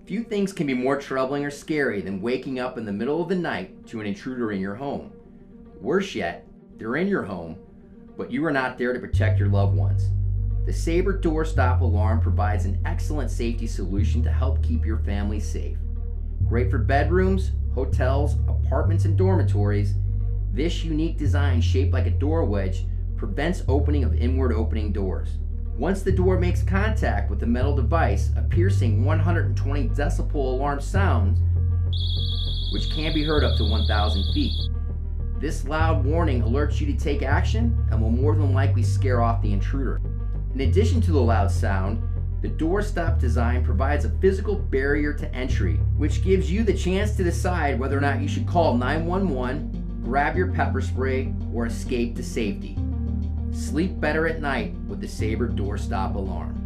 Few things can be more troubling or scary than waking up in the middle of the night to an intruder in your home. Worse yet, they're in your home, but you are not there to protect your loved ones. The SABRE doorstop alarm provides an excellent safety solution to help keep your family safe. Great for bedrooms, hotels, apartments, and dormitories, this unique design shaped like a door wedge prevents opening of inward opening doors. Once the door makes contact with the metal device, a piercing 120 decibel alarm sounds, which can be heard up to 1,000 feet. This loud warning alerts you to take action and will more than likely scare off the intruder. In addition to the loud sound, the doorstop design provides a physical barrier to entry, which gives you the chance to decide whether or not you should call 911, grab your pepper spray, or escape to safety. Sleep better at night with the SABRE doorstop alarm.